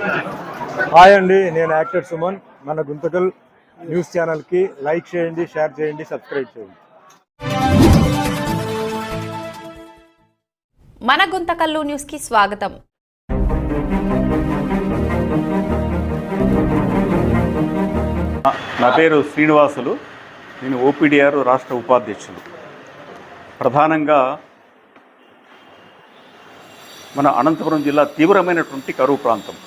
Hi అండి, నేను actor Suman. మన గుంతకల్ న్యూస్ ఛానల్కి లైక్ చేయండి, షేర్ చేయండి, సబ్స్క్రైబ్ చేయండి. మన గుంతకల్లు న్యూస్కి స్వాగతం. నా పేరు శ్రీనివాసులు. నేను ఓపీడీఆర్ రాష్ట్ర ఉపాధ్యక్షులు. ప్రధానంగా మన అనంతపురం జిల్లా తీవ్రమైనటువంటి కరువు ప్రాంతం.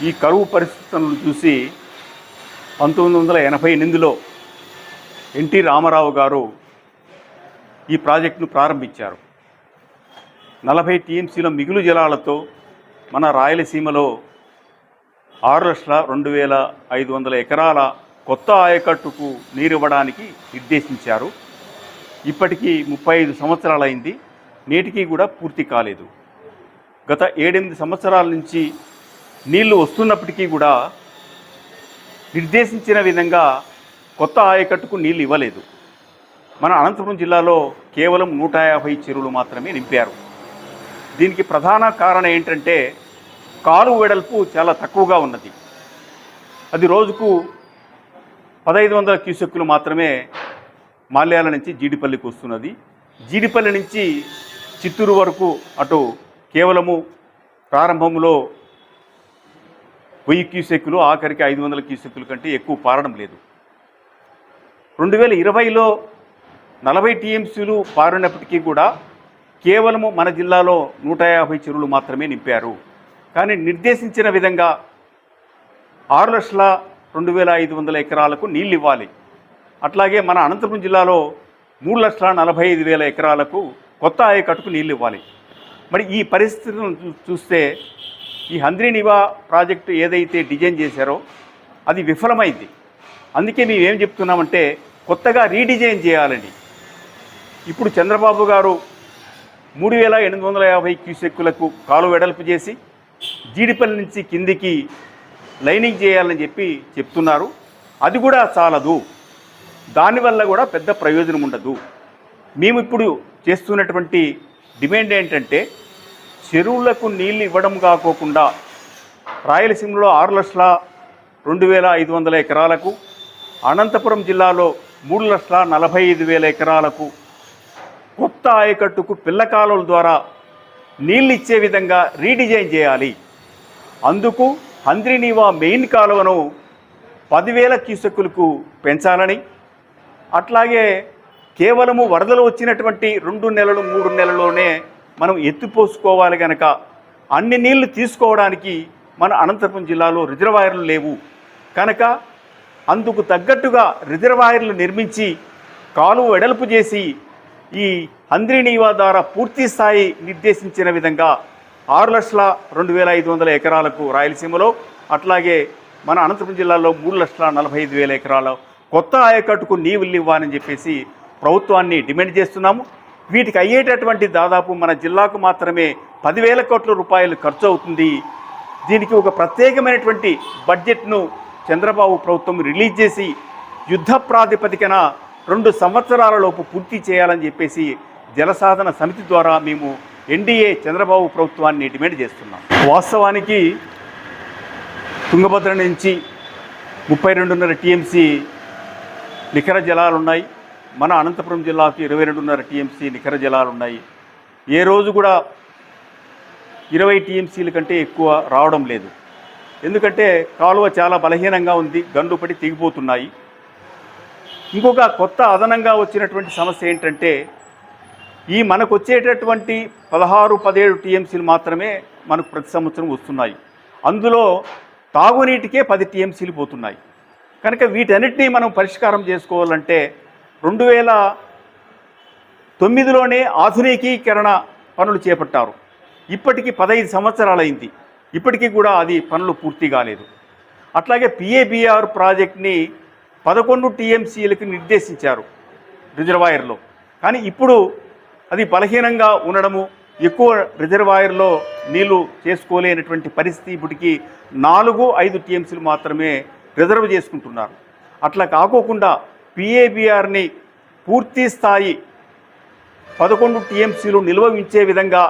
ఈ కరువు పరిస్థితులను చూసి 1988లో ఎన్టీ రామారావు గారు ఈ ప్రాజెక్టును ప్రారంభించారు. 40 టీఎంసీల మిగులు జలాలతో మన రాయలసీమలో 6,02,500 ఎకరాల కొత్త ఆయకట్టుకు నీరివ్వడానికి నిర్దేశించారు. ఇప్పటికీ 35 సంవత్సరాలైంది, నేటికి కూడా పూర్తి కాలేదు. గత 7-8 సంవత్సరాల నుంచి నీళ్లు వస్తున్నప్పటికీ కూడా నిర్దేశించిన విధంగా కొత్త ఆయకట్టుకు నీళ్ళు ఇవ్వలేదు. మన అనంతపురం జిల్లాలో కేవలం 150 చెరువులు మాత్రమే నింపారు. దీనికి ప్రధాన కారణం ఏంటంటే కాలువ వెడల్పు చాలా తక్కువగా ఉన్నది. అది రోజుకు 1500 క్యూసెక్కులు మాత్రమే మాల్యాల నుంచి జీడిపల్లికి వస్తున్నది. జీడిపల్లి నుంచి చిత్తూరు వరకు అటు కేవలము ప్రారంభంలో 1000 క్యూసెక్కులు, ఆఖరికి 500 క్యూసెక్కుల కంటే ఎక్కువ పారడం లేదు. 2020లో 40 టీఎంసీలు పారినప్పటికీ కూడా కేవలము మన జిల్లాలో 150 చెరువులు మాత్రమే నింపారు. కానీ నిర్దేశించిన విధంగా 6,02,500 ఎకరాలకు నీళ్ళు ఇవ్వాలి. అట్లాగే మన అనంతపురం జిల్లాలో 3,45,000 ఎకరాలకు కొత్త ఆయకట్టుకు నీళ్ళు ఇవ్వాలి. మరి ఈ పరిస్థితులను చూస్తే ఈ హంద్రీనివా ప్రాజెక్టు ఏదైతే డిజైన్ చేశారో అది విఫలమైంది. అందుకే మేము ఏం చెప్తున్నామంటే కొత్తగా రీడిజైన్ చేయాలని. ఇప్పుడు చంద్రబాబు గారు 3,850 క్యూసెక్కులకు కాలువ వెడల్పు చేసి జీడిపల్లి నుంచి కిందికి లైనింగ్ చేయాలని చెప్తున్నారు. అది కూడా చాలదు, దానివల్ల కూడా పెద్ద ప్రయోజనం ఉండదు. మేము ఇప్పుడు చేస్తున్నటువంటి డిమాండ్ ఏంటంటే చెరువులకు నీళ్ళు ఇవ్వడం కాకోకుండా రాయలసీమలో 6,02,500 ఎకరాలకు, అనంతపురం జిల్లాలో 3,45,000 ఎకరాలకు కొత్త ఆయకట్టుకు పిల్ల కాలువల ద్వారా నీళ్ళు ఇచ్చే విధంగా రీడిజైన్ చేయాలి. అందుకు హంద్రీనివా మెయిన్ కాలువను 10,000 క్యూసెక్కులకు పెంచాలని, అట్లాగే కేవలము వరదలు వచ్చినటువంటి 2 నెలలు 3 నెలల్లోనే మనం ఎత్తిపోసుకోవాలి కనుక అన్ని నీళ్లు తీసుకోవడానికి మన అనంతపురం జిల్లాలో రిజర్వాయర్లు లేవు కనుక అందుకు తగ్గట్టుగా రిజర్వాయర్లు నిర్మించి కాలువ వెడల్పు చేసి ఈ హంద్రీనివా ద్వారా పూర్తి స్థాయి నిర్దేశించిన విధంగా 6,02,500 ఎకరాలకు రాయలసీమలో, అట్లాగే మన అనంతపురం జిల్లాలో 3,45,000 ఎకరాల కొత్త ఆయకట్టుకు నీళ్ళు ఇవ్వాలని చెప్పేసి ప్రభుత్వాన్ని డిమాండ్ చేస్తున్నాము. వీటికి అయ్యేటటువంటి దాదాపు మన జిల్లాకు మాత్రమే 10,000 కోట్ల రూపాయలు ఖర్చు అవుతుంది. దీనికి ఒక ప్రత్యేకమైనటువంటి బడ్జెట్ను చంద్రబాబు ప్రభుత్వం రిలీజ్ చేసి యుద్ధ ప్రాతిపదికన 2 సంవత్సరాలలోపు పూర్తి చేయాలని చెప్పేసి జలసాధన సమితి ద్వారా మేము ఎన్డీఏ చంద్రబాబు ప్రభుత్వాన్ని డిమాండ్ చేస్తున్నాం. వాస్తవానికి తుంగభద్ర నుంచి 32.5 టీఎంసీ నికర జలాలున్నాయి. మన అనంతపురం జిల్లాకు 22.5 టీఎంసీ నికర జలాలున్నాయి. ఏ రోజు కూడా 20 టీఎంసీల కంటే ఎక్కువ రావడం లేదు. ఎందుకంటే కాలువ చాలా బలహీనంగా ఉంది, గండుపడి తెగిపోతున్నాయి. ఇంకొక కొత్త అదనంగా వచ్చినటువంటి సమస్య ఏంటంటే ఈ మనకు వచ్చేటటువంటి 16-17 టీఎంసీలు మాత్రమే మనకు ప్రతి సంవత్సరం వస్తున్నాయి. అందులో తాగునీటికే 10 టీఎంసీలు పోతున్నాయి. కనుక వీటన్నిటినీ మనం పరిష్కారం చేసుకోవాలంటే 2009లోనే ఆధునికీకరణ పనులు చేపట్టారు. ఇప్పటికీ 15 సంవత్సరాలైంది, ఇప్పటికీ కూడా అది పనులు పూర్తి కాలేదు. అట్లాగే పిఏబిఆర్ ప్రాజెక్ట్ని 11 టీఎంసీలకు నిర్దేశించారు రిజర్వాయర్లో. కానీ ఇప్పుడు అది బలహీనంగా ఉండడము, ఎక్కువ రిజర్వాయర్లో నీళ్లు చేసుకోలేనటువంటి పరిస్థితి. ఇప్పటికీ 4-5 టీఎంసీలు మాత్రమే రిజర్వ్ చేసుకుంటున్నారు. అట్లా కాకోకుండా పిఏబిఆర్ని పూర్తి స్థాయి 11 టీఎంసీలు నిల్వ ఉంచే విధంగా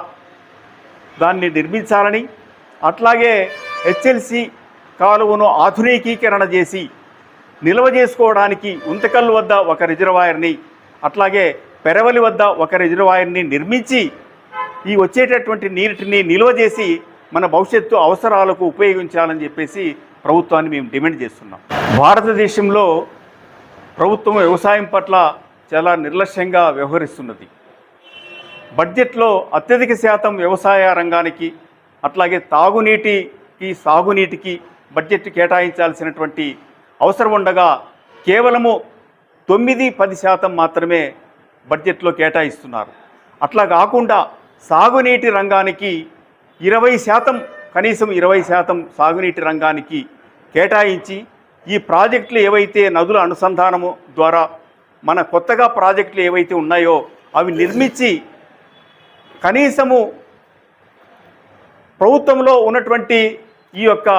దాన్ని నిర్మించాలని, అట్లాగే హెచ్ఎల్సి కాలువను ఆధునికీకరణ చేసి నిల్వ చేసుకోవడానికి ఉంతకల్లు వద్ద ఒక రిజర్వాయర్ని, అట్లాగే పెరవలి వద్ద ఒక రిజర్వాయర్ని నిర్మించి ఈ వచ్చేటటువంటి నీటిని నిల్వ చేసి మన భవిష్యత్తు అవసరాలకు ఉపయోగించాలని చెప్పేసి ప్రభుత్వాన్ని మేము డిమాండ్ చేస్తున్నాం. భారతదేశంలో ప్రభుత్వం వ్యవసాయం పట్ల చాలా నిర్లక్ష్యంగా వ్యవహరిస్తున్నది. బడ్జెట్లో అత్యధిక శాతం వ్యవసాయ రంగానికి, అట్లాగే తాగునీటికి సాగునీటికి బడ్జెట్ కేటాయించాల్సినటువంటి అవసరం ఉండగా కేవలము 9-10% మాత్రమే బడ్జెట్లో కేటాయిస్తున్నారు. అట్లా కాకుండా సాగునీటి రంగానికి 20%, కనీసం 20% సాగునీటి రంగానికి కేటాయించి ఈ ప్రాజెక్టులు ఏవైతే నదుల అనుసంధానము ద్వారా మన కొత్తగా ప్రాజెక్టులు ఏవైతే ఉన్నాయో అవి నిర్మించి కనీసము ప్రభుత్వంలో ఉన్నటువంటి ఈ యొక్క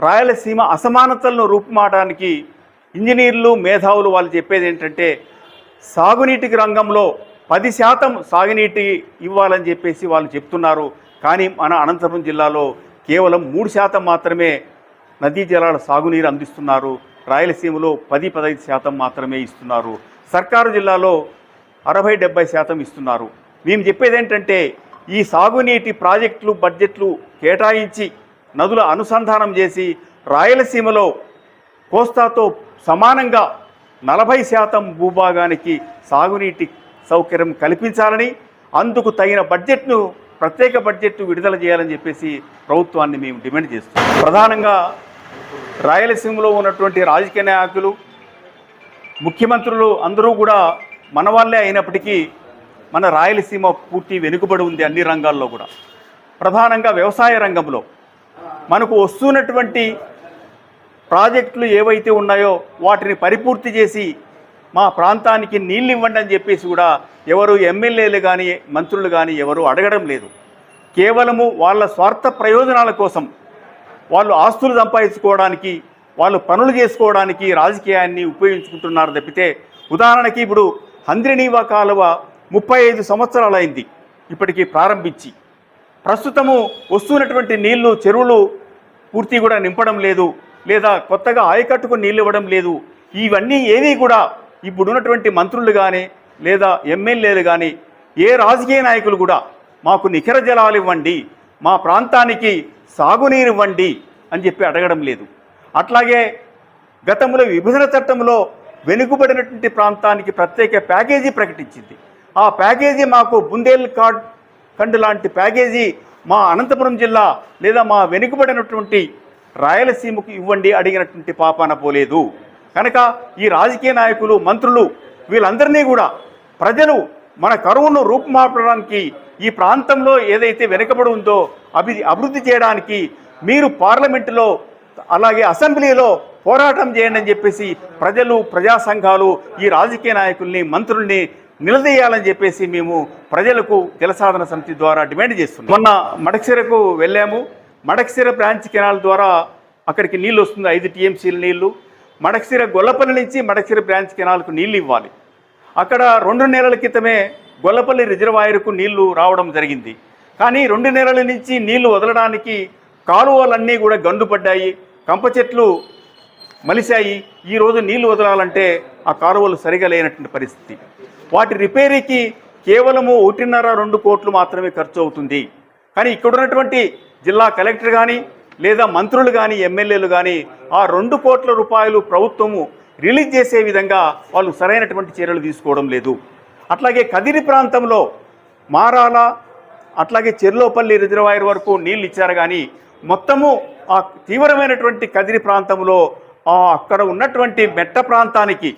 రాయలసీమ అసమానతలను రూపుమాటానికి ఇంజనీర్లు మేధావులు వాళ్ళు చెప్పేది ఏంటంటే సాగునీటికి రంగంలో 10% సాగునీటి ఇవ్వాలని చెప్పేసి వాళ్ళు చెప్తున్నారు. కానీ మన అనంతపురం జిల్లాలో కేవలం 3% మాత్రమే నదీ జలాల సాగునీరు అందిస్తున్నారు. రాయలసీమలో 10-15% మాత్రమే ఇస్తున్నారు. సర్కారు జిల్లాలో 60-70% ఇస్తున్నారు. మేము చెప్పేది ఏంటంటే ఈ సాగునీటి ప్రాజెక్టులు బడ్జెట్లు కేటాయించి నదుల అనుసంధానం చేసి రాయలసీమలో కోస్తాతో సమానంగా 40% భూభాగానికి సాగునీటి సౌకర్యం కల్పించాలని, అందుకు తగిన బడ్జెట్ను ప్రత్యేక బడ్జెట్ విడుదల చేయాలని చెప్పేసి ప్రభుత్వాన్ని మేము డిమాండ్ చేస్తున్నాం. ప్రధానంగా రాయలసీమలో ఉన్నటువంటి రాజకీయ నాయకులు, ముఖ్యమంత్రులు అందరూ కూడా మన వాళ్ళే అయినప్పటికీ మన రాయలసీమ పూర్తి వెనుకబడి ఉంది అన్ని రంగాల్లో కూడా. ప్రధానంగా వ్యవసాయ రంగంలో మనకు వస్తున్నటువంటి ప్రాజెక్టులు ఏవైతే ఉన్నాయో వాటిని పరిపూర్తి చేసి మా ప్రాంతానికి నీళ్ళు ఇవ్వండి అని చెప్పేసి కూడా ఎవరు ఎమ్మెల్యేలు కానీ మంత్రులు కానీ ఎవరు అడగడం లేదు. కేవలము వాళ్ళ స్వార్థ ప్రయోజనాల కోసం వాళ్ళు ఆస్తులు సంపాదించుకోవడానికి, వాళ్ళు పనులు చేసుకోవడానికి రాజకీయాన్ని ఉపయోగించుకుంటున్నారు తప్పితే, ఉదాహరణకి ఇప్పుడు హంద్రినీవా కాలువ 35 సంవత్సరాలైంది ఇప్పటికీ ప్రారంభించి. ప్రస్తుతము వస్తున్నటువంటి నీళ్లు చెరువులు పూర్తి కూడా నింపడం లేదు, లేదా కొత్తగా ఆయకట్టుకు నీళ్ళు ఇవ్వడం లేదు. ఇవన్నీ ఏవి కూడా ఇప్పుడున్నటువంటి మంత్రులు కానీ లేదా ఎమ్మెల్యేలు కానీ ఏ రాజకీయ నాయకులు కూడా మాకు నిఖర జలాలు ఇవ్వండి, మా ప్రాంతానికి సాగునీరు ఇవ్వండి అని చెప్పి అడగడం లేదు. అట్లాగే గతంలో విభజన చట్టంలో వెనుకబడినటువంటి ప్రాంతానికి ప్రత్యేక ప్యాకేజీ ప్రకటించింది. ఆ ప్యాకేజీ మాకు బుందేల్ ఖండ్ లాంటి ప్యాకేజీ మా అనంతపురం జిల్లా లేదా మా వెనుకబడినటువంటి రాయలసీమకు ఇవ్వండి అడిగినటువంటి పాపాన పోలేదు. కనుక ఈ రాజకీయ నాయకులు, మంత్రులు వీళ్ళందరినీ కూడా ప్రజలు మన కరువును రూపుమాపడానికి, ఈ ప్రాంతంలో ఏదైతే వెనుకబడి ఉందో అభివృద్ధి చేయడానికి మీరు పార్లమెంటులో అలాగే అసెంబ్లీలో పోరాటం చేయండి అని చెప్పేసి ప్రజలు, ప్రజా సంఘాలు ఈ రాజకీయ నాయకుల్ని, మంత్రుల్ని నిలదీయాలని చెప్పేసి మేము ప్రజలకు జలసాధన సమితి ద్వారా డిమాండ్ చేస్తున్నాం. మొన్న మడక్సిరకు వెళ్ళాము. మడక్సిర బ్రాంచ్ కెనాల్ ద్వారా అక్కడికి నీళ్ళు వస్తుంది, 5 TMCల నీళ్లు. మడక్సిర గొల్లపల్లి నుంచి మడక్సిర బ్రాంచ్ కెనాల్కు నీళ్ళు ఇవ్వాలి. అక్కడ 2 నెలల క్రితమే గొల్లపల్లి రిజర్వాయర్కు నీళ్లు రావడం జరిగింది. కానీ 2 నెలల నుంచి నీళ్లు వదలడానికి కాలువలన్నీ కూడా గండుపడ్డాయి, కంప చెట్లు మలిశాయి. ఈరోజు నీళ్లు వదలాలంటే ఆ కాలువలు సరిగా లేనటువంటి పరిస్థితి. వాటి రిపేరీకి కేవలము 1.5-2 కోట్లు మాత్రమే ఖర్చు అవుతుంది. కానీ ఇక్కడ ఉన్నటువంటి జిల్లా కలెక్టర్ కానీ లేదా మంత్రులు కానీ ఎమ్మెల్యేలు కానీ ఆ 2 కోట్ల రూపాయలు ప్రభుత్వము రిలీజ్ చేసే విధంగా వాళ్ళు సరైనటువంటి చర్యలు తీసుకోవడం లేదు. అట్లాగే కదిరి ప్రాంతంలో మారాల, అట్లాగే చెర్లోపల్లి రిజర్వాయర్ వరకు నీళ్ళు ఇచ్చారు. కానీ మొత్తము ఆ తీవ్రమైనటువంటి కదిరి ప్రాంతంలో అక్కడ ఉన్నటువంటి మెట్ట ప్రాంతానికి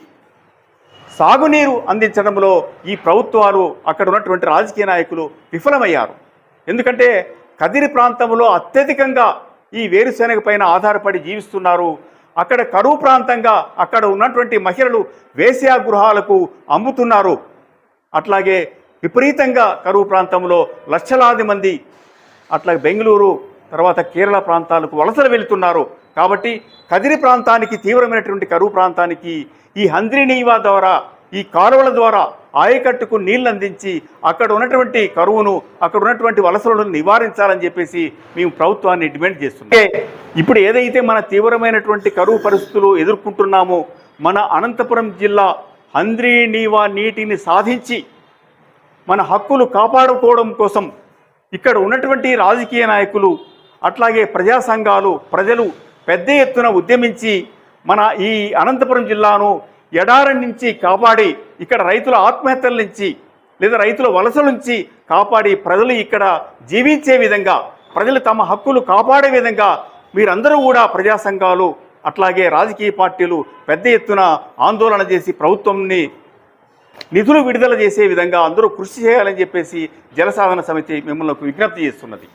సాగునీరు అందించడంలో ఈ ప్రభుత్వాలు, అక్కడ ఉన్నటువంటి రాజకీయ నాయకులు విఫలమయ్యారు. ఎందుకంటే కదిరి ప్రాంతంలో అత్యధికంగా ఈ వేరుశెనగ పైన ఆధారపడి జీవిస్తున్నారు. అక్కడ కరువు ప్రాంతంగా అక్కడ ఉన్నటువంటి మహిళలు వేశ్యా గృహాలకు అమ్ముతున్నారు. అట్లాగే విపరీతంగా కరువు ప్రాంతంలో లక్షలాది మంది అట్లాగే బెంగళూరు తర్వాత కేరళ ప్రాంతాలకు వలసలు వెళుతున్నారు. కాబట్టి కదిరి ప్రాంతానికి, తీవ్రమైనటువంటి కరువు ప్రాంతానికి ఈ హంద్రినీవా ద్వారా ఈ కాలువల ద్వారా ఆయకట్టుకు నీళ్లు అందించి అక్కడ ఉన్నటువంటి కరువును, అక్కడ ఉన్నటువంటి వలసలను నివారించాలని చెప్పేసి మేము ప్రభుత్వాన్ని డిమాండ్ చేస్తున్నాం. ఇప్పుడు ఏదైతే మన తీవ్రమైనటువంటి కరువు పరిస్థితులు ఎదుర్కొంటున్నామో, మన అనంతపురం జిల్లా హంద్రీ నీవా నీటిని సాధించి మన హక్కులు కాపాడుకోవడం కోసం ఇక్కడ ఉన్నటువంటి రాజకీయ నాయకులు, అట్లాగే ప్రజా సంఘాలు, ప్రజలు పెద్ద ఎత్తున ఉద్యమించి మన ఈ అనంతపురం జిల్లాను ఎడారి నుంచి కాపాడి, ఇక్కడ రైతుల ఆత్మహత్యల నుంచి లేదా రైతుల వలసల నుంచి కాపాడి ప్రజలు ఇక్కడ జీవించే విధంగా, ప్రజలు తమ హక్కులు కాపాడే విధంగా మీరందరూ కూడా ప్రజా సంఘాలు అట్లాగే రాజకీయ పార్టీలు పెద్ద ఎత్తున ఆందోళన చేసి ప్రభుత్వంని నిధులు విడుదల చేసే విధంగా అందరూ కృషి చేయాలని చెప్పేసి జలసాధన సమితి మిమ్మల్ని విజ్ఞప్తి చేస్తున్నది.